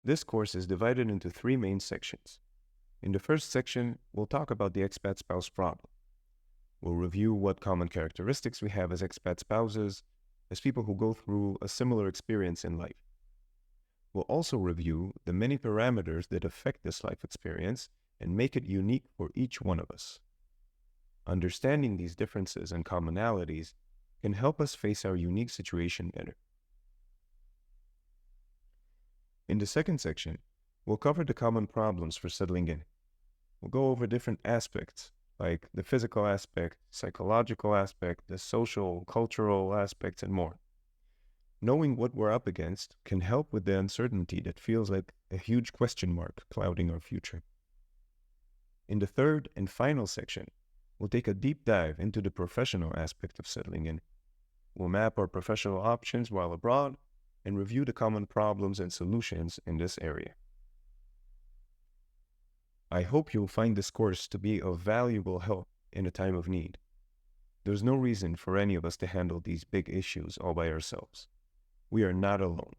This course is divided into three main sections. In the first section, we'll talk about the expat spouse problem. We'll review what common characteristics we have as expat spouses, as people who go through a similar experience in life. We'll also review the many parameters that affect this life experience and make it unique for each one of us. Understanding these differences and commonalities can help us face our unique situation better. In the second section, we'll cover the common problems for settling in. We'll go over different aspects, like the physical aspect, psychological aspect, the social, cultural aspects, and more. Knowing what we're up against can help with the uncertainty that feels like a huge question mark clouding our future. In the third and final section, we'll take a deep dive into the professional aspect of settling in. We'll map our professional options while abroad and review the common problems and solutions in this area. I hope you'll find this course to be of valuable help in a time of need. There's no reason for any of us to handle these big issues all by ourselves. We are not alone.